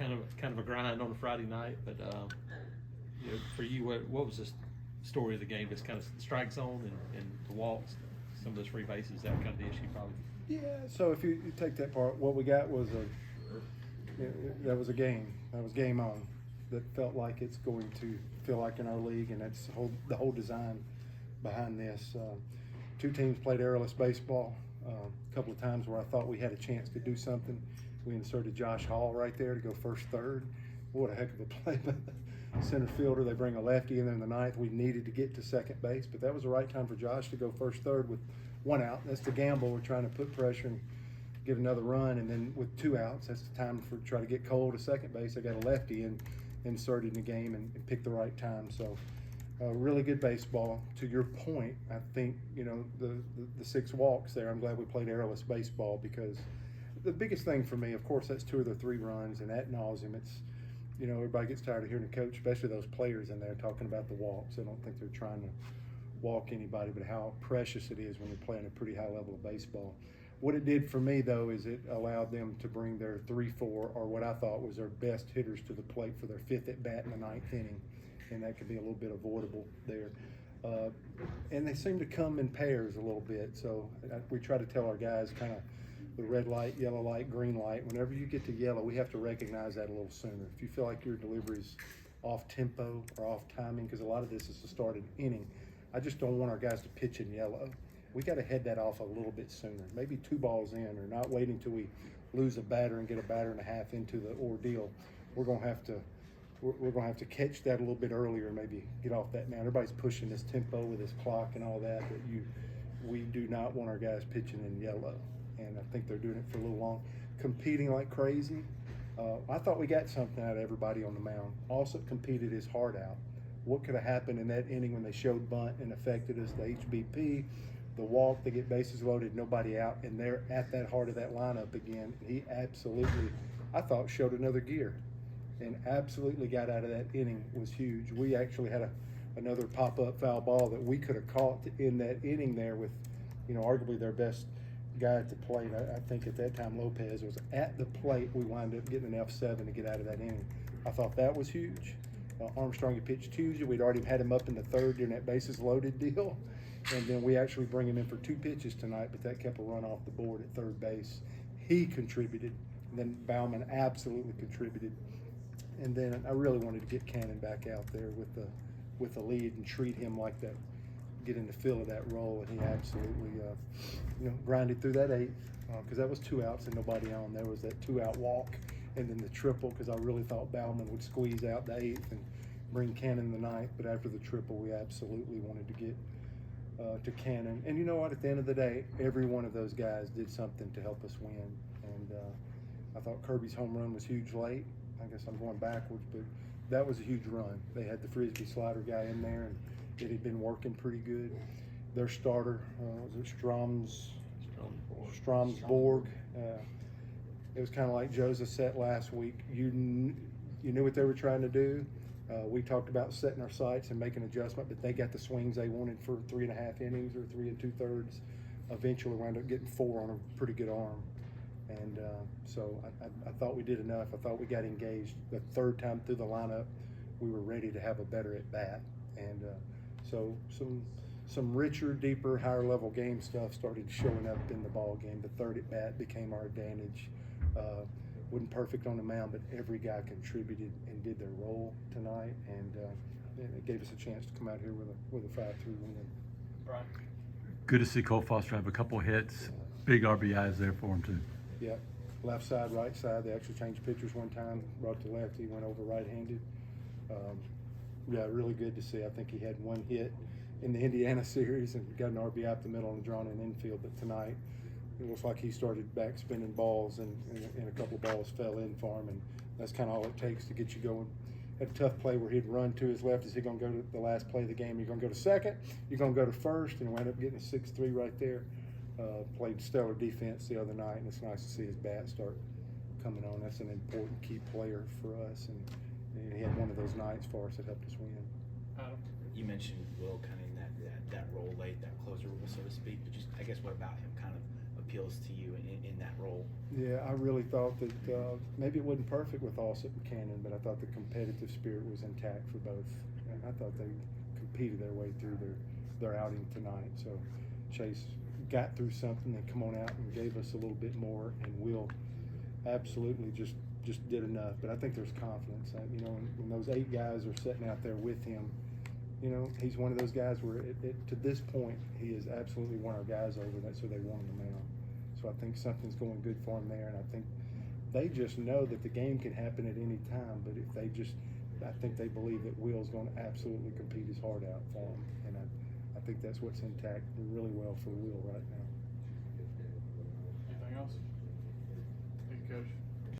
kind of a grind on a Friday night, but you know, for you, what was the story of the game? Just kind of strike zone and the walks, some of those free bases, that kind of the issue probably. Yeah. So if you take that part, what we got was that was a game. That was game on. That felt like it's going to feel like in our league, and that's the whole design behind this. Two teams played airless baseball. A couple of times where I thought we had a chance to do something. We inserted Josh Hall right there to go first, third. What a heck of a play by the center fielder. They bring a lefty in there in the ninth. We needed to get to second base, but that was the right time for Josh to go first, third with one out. That's the gamble. We're trying to put pressure and get another run, and then with two outs, that's the time for try to get Cole to second base. I got a lefty inserted in the game and picked the right time. So really good baseball. To your point, I think, you know, the 6 walks there, I'm glad we played airless baseball, because the biggest thing for me, of course, that's 2 of the 3 runs, and ad nauseum, it's, you know, everybody gets tired of hearing the coach, especially those players in there, talking about the walks. I don't think they're trying to walk anybody, but how precious it is when you're playing a pretty high level of baseball. What it did for me, though, is it allowed them to bring their 3-4, or what I thought was their best hitters, to the plate for their 5th at bat in the 9th inning, and that could be a little bit avoidable there. And they seem to come in pairs a little bit, so we try to tell our guys kind of the red light, yellow light, green light. Whenever you get to yellow, we have to recognize that a little sooner. If you feel like your delivery's off tempo or off timing, because a lot of this is to start an inning, I just don't want our guys to pitch in yellow. We got to head that off a little bit sooner, maybe 2 balls in, or not waiting till we lose a batter and get a batter and a half into the ordeal. We're gonna have to catch that a little bit earlier and maybe get off that. Now everybody's pushing this tempo with this clock and all that, but we do not want our guys pitching in yellow, and I think they're doing it for a little long, competing like crazy. I thought we got something out of everybody on the mound. Also competed his heart out. What could have happened in that inning when they showed bunt and affected us? The HBP, the walk, they get bases loaded, nobody out, and they're at that heart of that lineup again. He absolutely, I thought, showed another gear and absolutely got out of that inning. Was huge. We actually had another pop-up foul ball that we could have caught in that inning there with, you know, arguably their best guy at the plate. I think at that time Lopez was at the plate. We wound up getting an F7 to get out of that inning. I thought that was huge. Armstrong had pitched Tuesday. We'd already had him up in the 3rd during that bases loaded deal. And then we actually bring him in for 2 pitches tonight, but that kept a run off the board at 3rd base. He contributed. And then Bauman absolutely contributed. And then I really wanted to get Cannon back out there with the lead and treat him like that, get in the feel of that role. And he absolutely, grinded through that 8th, because that was 2 outs and nobody on. There was that 2-out walk, and then the triple, because I really thought Bauman would squeeze out the 8th and bring Cannon the 9th. But after the triple, we absolutely wanted to get to Cannon. And you know what? At the end of the day, every one of those guys did something to help us win. And I thought Kirby's home run was huge late. I guess I'm going backwards, but that was a huge run. They had the Frisbee slider guy in there, and it had been working pretty good. Their starter, was it Stromsborg? It was kind of like Joseph said last week. You knew what they were trying to do. We talked about setting our sights and making adjustment, but they got the swings they wanted for 3.5 innings or 3 2/3. Eventually wound up getting 4 on a pretty good arm. And so I thought we did enough. I thought we got engaged. The 3rd time through the lineup, we were ready to have a better at bat. And so some richer, deeper, higher level game stuff started showing up in the ball game. The 3rd at bat became our advantage. Wasn't perfect on the mound, but every guy contributed and did their role tonight, and it gave us a chance to come out here with a 5-3 win. Brian. Good to see Cole Foster have a couple of hits. Big RBIs there for him too. Yeah, left side, right side. They actually changed pitchers one time. Brought to lefty, went over right-handed. Yeah, really good to see. I think he had 1 hit in the Indiana series and got an RBI up the middle and drawn in infield. But tonight, it looks like he started back spinning balls, and a couple of balls fell in for him, and that's kind of all it takes to get you going. Had a tough play where he'd run to his left. Is he going to go to the last play of the game? You're going to go to second? You're going to go to first? And wound up getting a 6-3 right there. Played stellar defense the other night, and it's nice to see his bat start coming on. That's an important key player for us, and he had one of those nights for us that helped us win. You mentioned Will kind of in that role late, that closer role, so to speak, but just I guess what about him kind of appeals to you in that role? Yeah, I really thought that maybe it wasn't perfect with Alsip and Cannon, but I thought the competitive spirit was intact for both. And I thought they competed their way through their outing tonight. So Chase got through something and come on out and gave us a little bit more, and Will absolutely just did enough. But I think there's confidence. You know, when those 8 guys are sitting out there with him, you know, he's one of those guys where to this point he is absolutely won our guys over. That's who they wanted him out. So I think something's going good for him there, and I think they just know that the game can happen at any time. But if they just, I think they believe that Will's going to absolutely compete his heart out for them, and I think that's what's intact really well for Will right now. Anything else? Thank you, Coach.